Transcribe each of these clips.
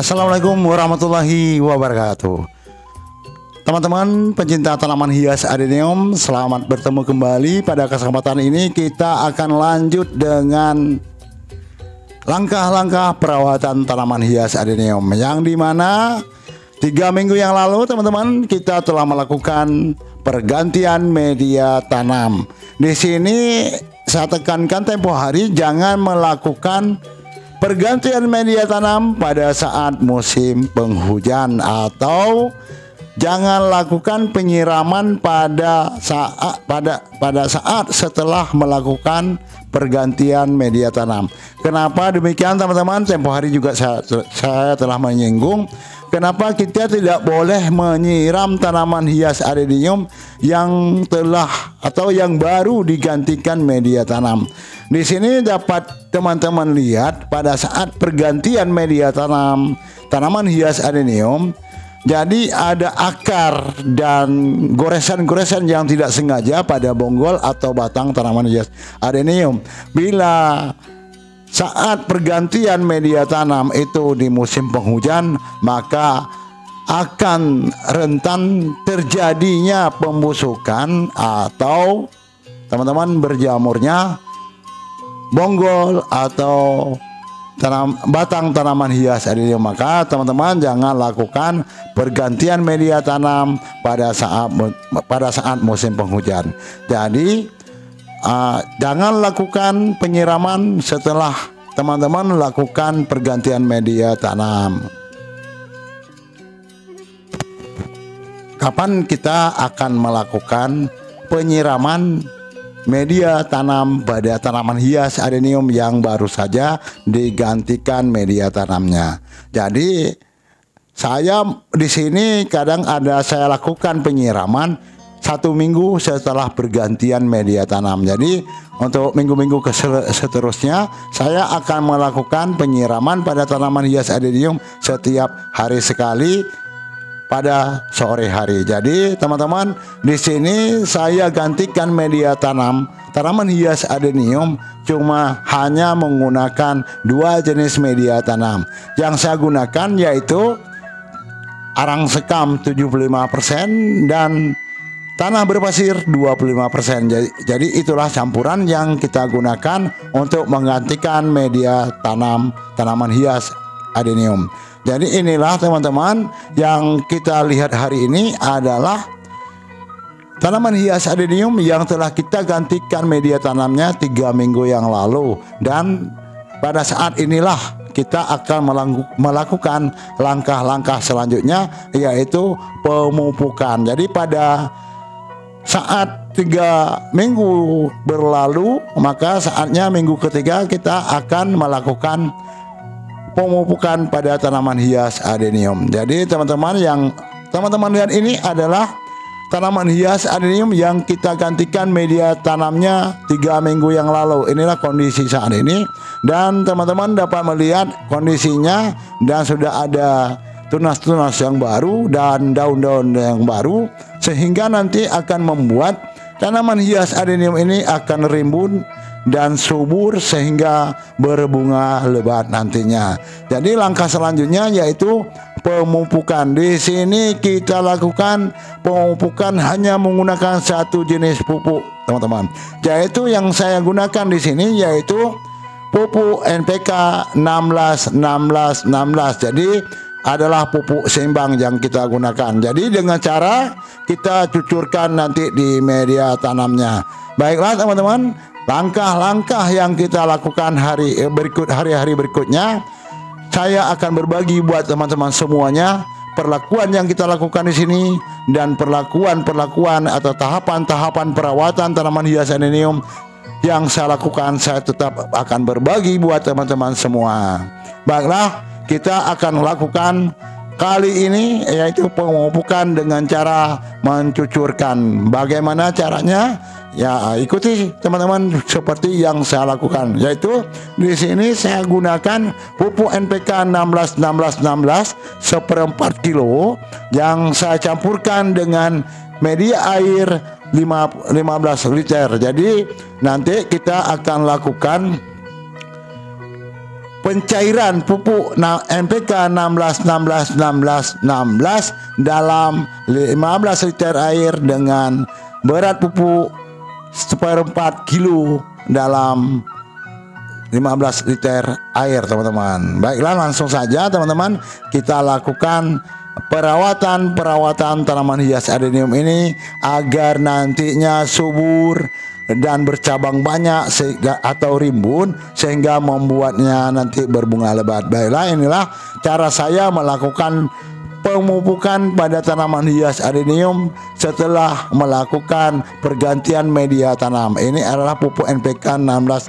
Assalamualaikum warahmatullahi wabarakatuh. Teman-teman pencinta tanaman hias adenium, selamat bertemu kembali. Pada kesempatan ini kita akan lanjut dengan langkah-langkah perawatan tanaman hias adenium, yang dimana 3 minggu yang lalu teman-teman kita telah melakukan pergantian media tanam. Di sini saya tekankan tempo hari jangan melakukan pergantian media tanam pada saat musim penghujan, atau jangan lakukan penyiraman pada saat setelah melakukan pergantian media tanam. Kenapa demikian teman-teman? Tempo hari juga saya telah menyinggung kenapa kita tidak boleh menyiram tanaman hias adenium yang telah atau yang baru digantikan media tanam. Di sini dapat teman-teman lihat pada saat pergantian media tanam tanaman hias adenium, jadi ada akar dan goresan-goresan yang tidak sengaja pada bonggol atau batang tanaman hias adenium. Bila saat pergantian media tanam itu di musim penghujan, maka akan rentan terjadinya pembusukan atau teman-teman berjamurnya bonggol atau batang tanaman hias adenium. Maka teman-teman jangan lakukan pergantian media tanam pada saat musim penghujan. Jadi jangan lakukan penyiraman setelah teman-teman lakukan pergantian media tanam. Kapan kita akan melakukan penyiraman media tanam pada tanaman hias adenium yang baru saja digantikan media tanamnya? Jadi saya di sini kadang saya lakukan penyiraman 1 minggu setelah pergantian media tanam. Jadi untuk minggu-minggu seterusnya saya akan melakukan penyiraman pada tanaman hias adenium setiap hari sekali pada sore hari. Jadi teman-teman, di sini saya gantikan media tanam tanaman hias adenium cuma hanya menggunakan 2 jenis media tanam. Yang saya gunakan yaitu arang sekam 75% dan tanah berpasir 25%. Jadi itulah campuran yang kita gunakan untuk menggantikan media tanam tanaman hias adenium. Jadi inilah teman-teman yang kita lihat hari ini adalah tanaman hias adenium yang telah kita gantikan media tanamnya 3 minggu yang lalu, dan pada saat inilah kita akan melakukan langkah-langkah selanjutnya, yaitu pemupukan. Jadi pada saat 3 minggu berlalu, maka saatnya minggu ketiga kita akan melakukan pemupukan pada tanaman hias adenium. Jadi teman-teman lihat ini adalah tanaman hias adenium yang kita gantikan media tanamnya 3 minggu yang lalu. Inilah kondisi saat ini, dan teman-teman dapat melihat kondisinya, dan sudah ada tunas-tunas yang baru dan daun-daun yang baru, sehingga nanti akan membuat tanaman hias adenium ini akan rimbun dan subur sehingga berbunga lebat nantinya. Jadi langkah selanjutnya yaitu pemupukan. Di sini kita lakukan pemupukan hanya menggunakan 1 jenis pupuk, teman-teman. Yaitu yang saya gunakan di sini yaitu pupuk NPK 16-16-16. Jadi adalah pupuk seimbang yang kita gunakan. Jadi dengan cara kita cucurkan nanti di media tanamnya. Baiklah teman-teman, langkah-langkah yang kita lakukan hari-hari berikutnya, saya akan berbagi buat teman-teman semuanya perlakuan yang kita lakukan di sini, dan perlakuan atau tahapan-tahapan perawatan tanaman hias adenium yang saya lakukan, saya tetap akan berbagi buat teman-teman semua. Baiklah, kita akan melakukan kali ini yaitu pemupukan dengan cara mencucurkan. Bagaimana caranya? Ya, ikuti teman-teman seperti yang saya lakukan. Yaitu di sini saya gunakan pupuk NPK 16-16-16 1/4 kilo yang saya campurkan dengan media air 15 liter. Jadi nanti kita akan lakukan pencairan pupuk NPK 16 dalam 15 liter air dengan berat pupuk 1/4 kilo dalam 15 liter air, teman-teman. Baiklah, langsung saja teman-teman kita lakukan perawatan tanaman hias adenium ini agar nantinya subur dan bercabang banyak atau rimbun sehingga membuatnya nanti berbunga lebat. Baiklah, inilah cara saya melakukan pemupukan pada tanaman hias adenium setelah melakukan pergantian media tanam. Ini adalah pupuk NPK 16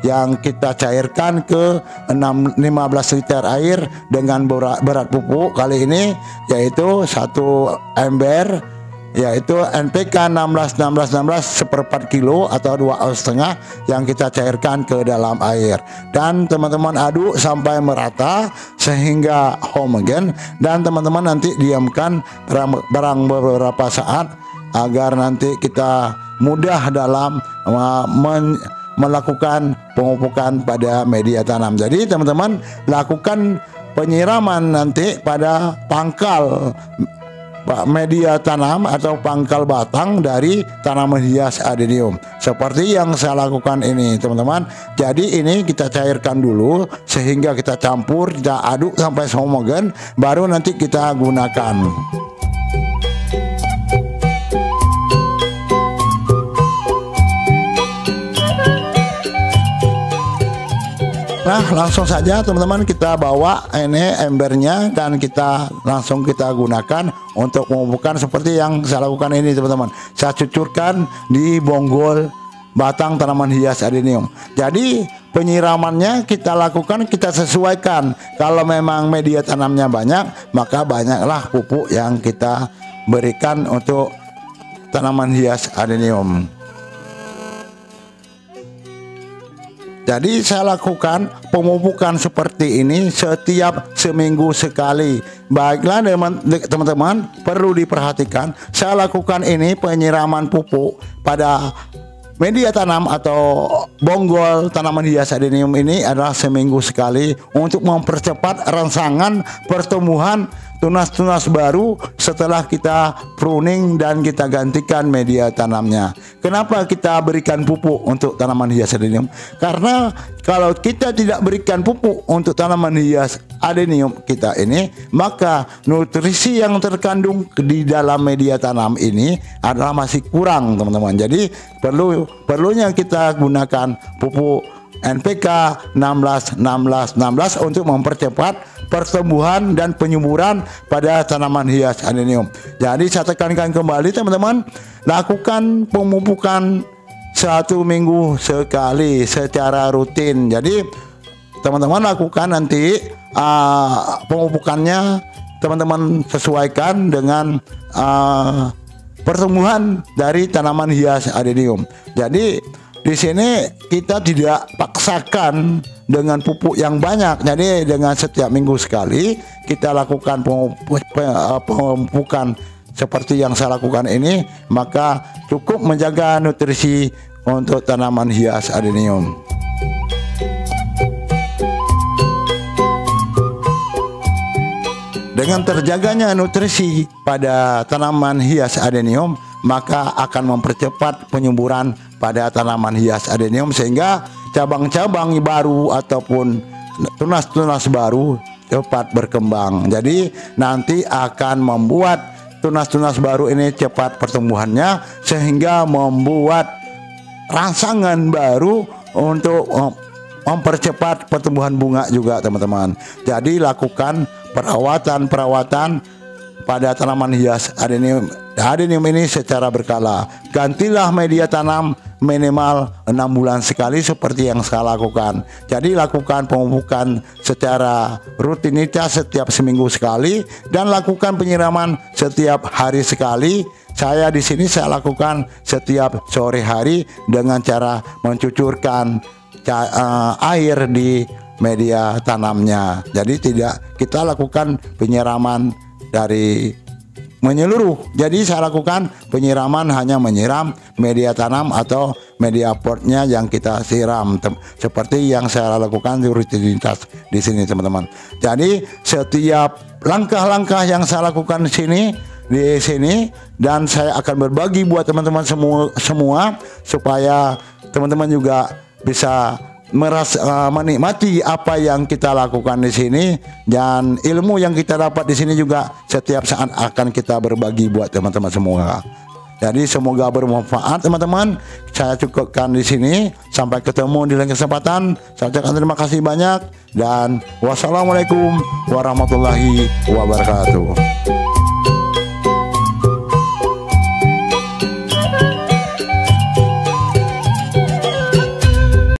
yang kita cairkan ke 15 liter air dengan berat pupuk kali ini yaitu 1 ember, yaitu NPK 16 1/4 kilo atau 2,5 yang kita cairkan ke dalam air, dan teman-teman aduk sampai merata sehingga homogen, dan teman-teman nanti diamkan barang beberapa saat agar nanti kita mudah dalam melakukan pemupukan pada media tanam. Jadi teman-teman lakukan penyiraman nanti pada pangkal media tanam atau pangkal batang dari tanaman hias adenium seperti yang saya lakukan ini, teman-teman. Jadi ini kita cairkan dulu sehingga kita campur, kita aduk sampai homogen, baru nanti kita gunakan. Nah, langsung saja teman-teman kita bawa ini embernya dan kita langsung kita gunakan untuk memupukkan seperti yang saya lakukan ini, teman-teman. Saya cucurkan di bonggol batang tanaman hias adenium. Jadi penyiramannya kita lakukan, kita sesuaikan. Kalau memang media tanamnya banyak, maka banyaklah pupuk yang kita berikan untuk tanaman hias adenium. Jadi saya lakukan pemupukan seperti ini setiap seminggu sekali. Baiklah teman-teman, perlu diperhatikan, saya lakukan ini penyiraman pupuk pada media tanam atau bonggol tanaman hias adenium ini adalah seminggu sekali untuk mempercepat rangsangan pertumbuhan tunas-tunas baru setelah kita pruning dan kita gantikan media tanamnya. Kenapa kita berikan pupuk untuk tanaman hias adenium? Karena kalau kita tidak berikan pupuk untuk tanaman hias adenium kita ini, maka nutrisi yang terkandung di dalam media tanam ini adalah masih kurang, teman-teman. Jadi perlunya kita gunakan pupuk NPK 16 untuk mempercepat pertumbuhan dan penyuburan pada tanaman hias adenium. Jadi saya tekankan kembali teman-teman, lakukan pemupukan 1 minggu sekali secara rutin. Jadi teman-teman lakukan nanti pemupukannya teman-teman sesuaikan dengan pertumbuhan dari tanaman hias adenium. Jadi di sini kita tidak paksakan dengan pupuk yang banyak. Jadi dengan setiap minggu sekali kita lakukan pemupukan seperti yang saya lakukan ini, maka cukup menjaga nutrisi untuk tanaman hias adenium. Dengan terjaganya nutrisi pada tanaman hias adenium, maka akan mempercepat penyuburan pada tanaman hias adenium sehingga cabang-cabang baru ataupun tunas-tunas baru cepat berkembang. Jadi nanti akan membuat tunas-tunas baru ini cepat pertumbuhannya sehingga membuat rangsangan baru untuk mempercepat pertumbuhan bunga juga, teman-teman. Jadi lakukan perawatan pada tanaman hias adenium ini secara berkala. Gantilah media tanam minimal 6 bulan sekali seperti yang saya lakukan. Jadi lakukan pemupukan secara rutinitas setiap seminggu sekali dan lakukan penyiraman setiap hari sekali. Saya di sini saya lakukan setiap sore hari dengan cara mencucurkan air di media tanamnya. Jadi tidak kita lakukan penyiraman dari menyeluruh. Jadi saya lakukan penyiraman hanya menyiram media tanam atau media potnya yang kita siram, seperti yang saya lakukan di rutinitas di sini teman-teman. Jadi setiap langkah-langkah yang saya lakukan di sini dan saya akan berbagi buat teman-teman semua supaya teman-teman juga bisa menikmati apa yang kita lakukan di sini, dan ilmu yang kita dapat di sini juga setiap saat akan kita berbagi buat teman-teman semua. Jadi semoga bermanfaat teman-teman. Saya cukupkan di sini. Sampai ketemu di lain kesempatan. Saya ucapkan terima kasih banyak dan wassalamualaikum warahmatullahi wabarakatuh.